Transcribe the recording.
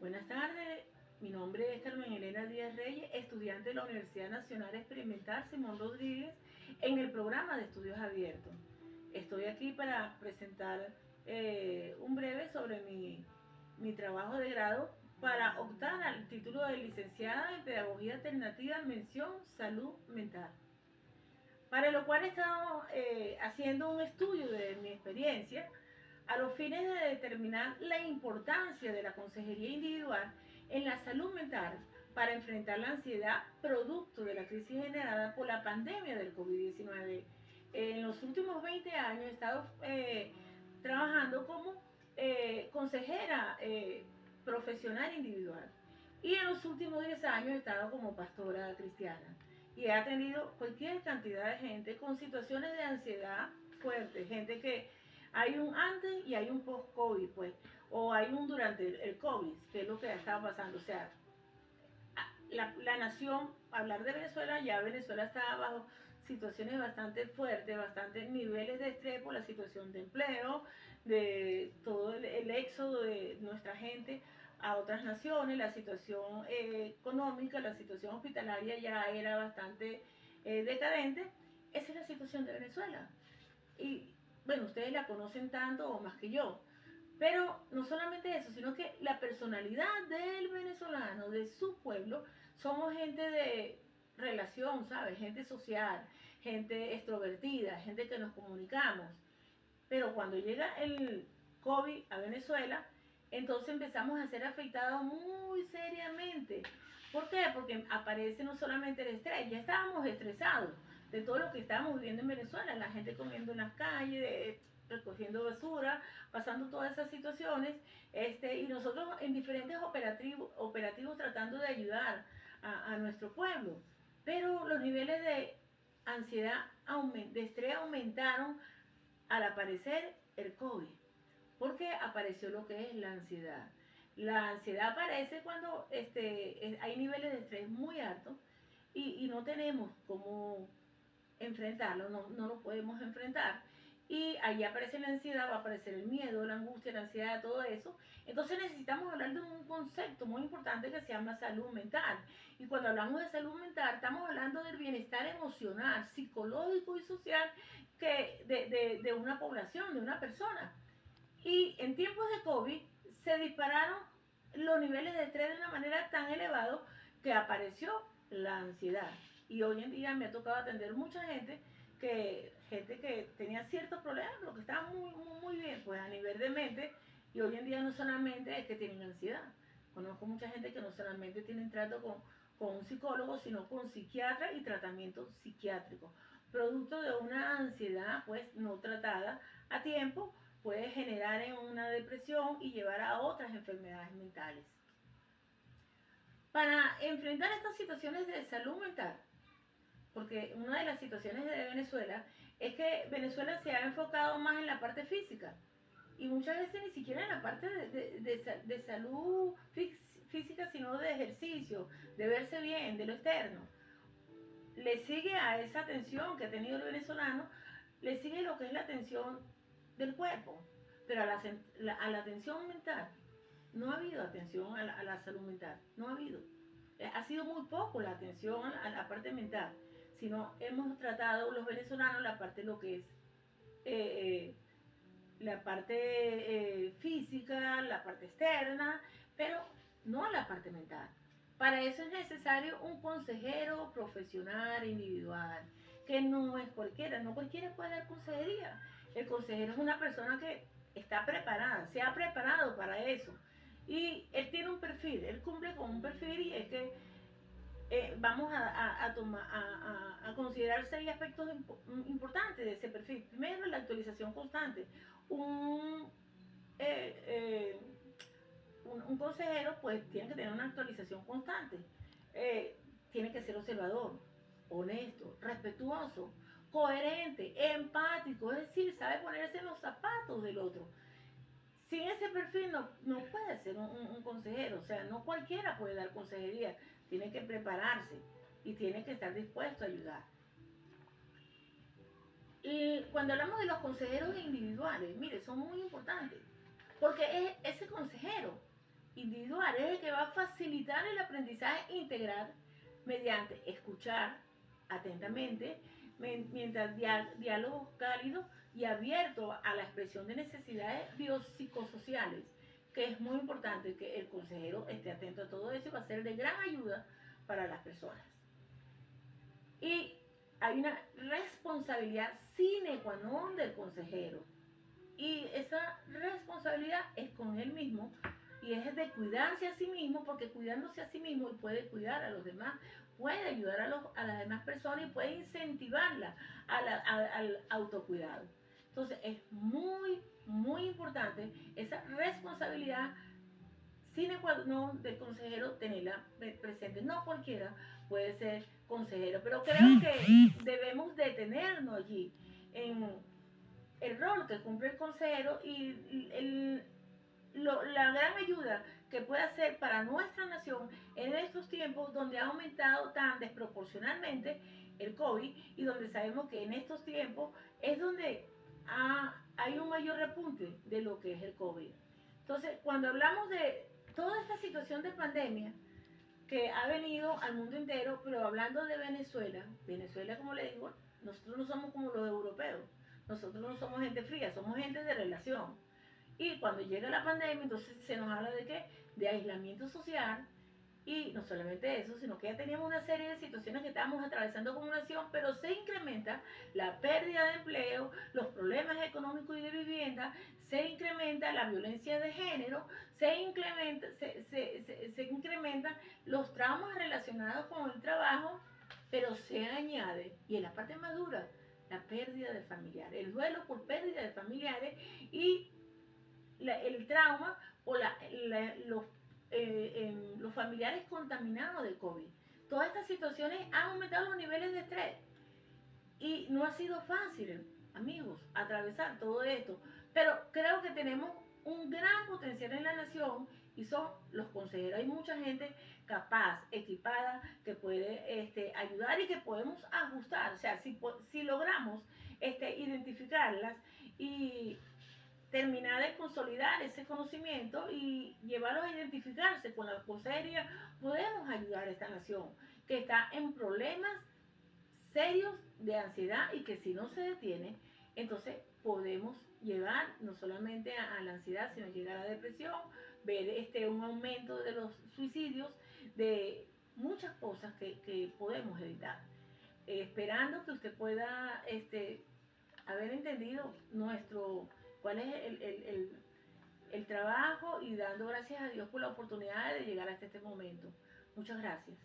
Buenas tardes, mi nombre es Carmen Elena Díaz Reyes, estudiante de la Universidad Nacional Experimental Simón Rodríguez en el programa de estudios abiertos. Estoy aquí para presentar un breve sobre mi trabajo de grado para optar al título de licenciada en Pedagogía Alternativa mención Salud Mental. Para lo cual he estado haciendo un estudio de mi experiencia a los fines de determinar la importancia de la consejería individual en la salud mental para enfrentar la ansiedad producto de la crisis generada por la pandemia del COVID-19. En los últimos 20 años he estado trabajando como consejera profesional individual y en los últimos 10 años he estado como pastora cristiana y he atendido cualquier cantidad de gente con situaciones de ansiedad fuerte, gente que hay un antes y hay un post-COVID, pues, o hay un durante el COVID, que es lo que estaba pasando. O sea, la nación, hablar de Venezuela, ya Venezuela está bajo situaciones bastante fuertes, bastantes niveles de estrés por la situación de empleo, de todo el éxodo de nuestra gente a otras naciones, la situación económica, la situación hospitalaria ya era bastante decadente. Esa es la situación de Venezuela. Y bueno, ustedes la conocen tanto o más que yo. Pero no solamente eso, sino que la personalidad del venezolano, de su pueblo, somos gente de relación, ¿sabes? Gente social, gente extrovertida, gente que nos comunicamos. Pero cuando llega el COVID a Venezuela, entonces empezamos a ser afectados muy seriamente. ¿Por qué? Porque aparece no solamente el estrés, ya estábamos estresados de todo lo que estábamos viviendo en Venezuela, la gente comiendo en las calles, recogiendo basura, pasando todas esas situaciones, y nosotros en diferentes operativos tratando de ayudar a nuestro pueblo. Pero los niveles de ansiedad, de estrés aumentaron al aparecer el COVID, porque apareció lo que es la ansiedad. La ansiedad aparece cuando hay niveles de estrés muy altos y no tenemos cómo enfrentarlo, no lo podemos enfrentar. Y ahí aparece la ansiedad, va a aparecer el miedo, la angustia, la ansiedad, todo eso. Entonces necesitamos hablar de un concepto muy importante que se llama salud mental. Y cuando hablamos de salud mental, estamos hablando del bienestar emocional, psicológico y social de una población, de una persona. Y en tiempos de COVID se dispararon los niveles de estrés de una manera tan elevada que apareció la ansiedad. Y hoy en día me ha tocado atender mucha gente que tenía ciertos problemas, pero que estaba muy bien, pues a nivel de mente. Y hoy en día no solamente es que tienen ansiedad. Conozco mucha gente que no solamente tienen trato con un psicólogo, sino con psiquiatra y tratamiento psiquiátrico. Producto de una ansiedad pues no tratada a tiempo, puede generar en una depresión y llevar a otras enfermedades mentales. Para enfrentar estas situaciones de salud mental, porque una de las situaciones de Venezuela es que Venezuela se ha enfocado más en la parte física y muchas veces ni siquiera en la parte de salud física, sino de ejercicio, de verse bien, de lo externo. Le sigue a esa atención que ha tenido el venezolano, le sigue lo que es la atención del cuerpo, pero a la atención mental no ha habido atención a la salud mental, no ha habido. Ha sido muy poco la atención a la parte mental, sino hemos tratado los venezolanos la parte lo que es eh, la parte física, la parte externa, pero no la parte mental. Para eso es necesario un consejero profesional, individual, que no es cualquiera, no cualquiera puede dar consejería. El consejero es una persona que está preparada, se ha preparado para eso. Y él tiene un perfil, él cumple con un perfil y es que vamos a considerar 6 aspectos importantes de ese perfil. Primero, la actualización constante. Un, eh, eh, un consejero pues tiene que tener una actualización constante. Tiene que ser observador, honesto, respetuoso, coherente, empático, es decir, sabe ponerse en los zapatos del otro. Sin ese perfil no puede ser un consejero, o sea, no cualquiera puede dar consejería, tiene que prepararse y tiene que estar dispuesto a ayudar. Y cuando hablamos de los consejeros individuales, mire, son muy importantes, porque ese consejero individual, es el que va a facilitar el aprendizaje integral mediante escuchar atentamente, mientras diálogos cálidos y abiertos a la expresión de necesidades biopsicosociales, que es muy importante que el consejero esté atento a todo eso y va a ser de gran ayuda para las personas. Y hay una responsabilidad sine qua non del consejero. Y esa responsabilidad es con él mismo y es de cuidarse a sí mismo, porque cuidándose a sí mismo él puede cuidar a los demás, puede ayudar a las demás personas y puede incentivarla al autocuidado. Entonces es muy, muy importante esa responsabilidad sine qua non del consejero tenerla presente. No cualquiera puede ser consejero, pero creo que debemos detenernos allí en el rol que cumple el consejero y la gran ayuda que puede hacer para nuestra nación en estos tiempos donde ha aumentado tan desproporcionalmente el COVID y donde sabemos que en estos tiempos es donde hay un mayor repunte de lo que es el COVID. Entonces, cuando hablamos de toda esta situación de pandemia que ha venido al mundo entero, pero hablando de Venezuela, Venezuela, como le digo, nosotros no somos como los europeos, nosotros no somos gente fría, somos gente de relación. Y cuando llega la pandemia, entonces se nos habla de qué? De aislamiento social. Y no solamente eso, sino que ya teníamos una serie de situaciones que estábamos atravesando como nación, pero se incrementa la pérdida de empleo, los problemas económicos y de vivienda, se incrementa la violencia de género, se incrementan los traumas relacionados con el trabajo, pero se añade, y en la parte más dura, la pérdida de familiares, el duelo por pérdida de familiares y el trauma o los familiares contaminados de COVID. Todas estas situaciones han aumentado los niveles de estrés y no ha sido fácil, amigos, atravesar todo esto, pero creo que tenemos un gran potencial en la nación y son los consejeros. Hay mucha gente capaz, equipada, que puede ayudar y que podemos ajustar. O sea, si logramos identificarlas y terminar de consolidar ese conocimiento y llevarlos a identificarse con la consejería, podemos ayudar a esta nación que está en problemas serios de ansiedad y que si no se detiene, entonces podemos llegar no solamente a la ansiedad, sino llegar a la depresión, ver un aumento de los suicidios, de muchas cosas que podemos evitar. Esperando que usted pueda haber entendido cuál es el trabajo y dando gracias a Dios por la oportunidad de llegar hasta este momento. Muchas gracias.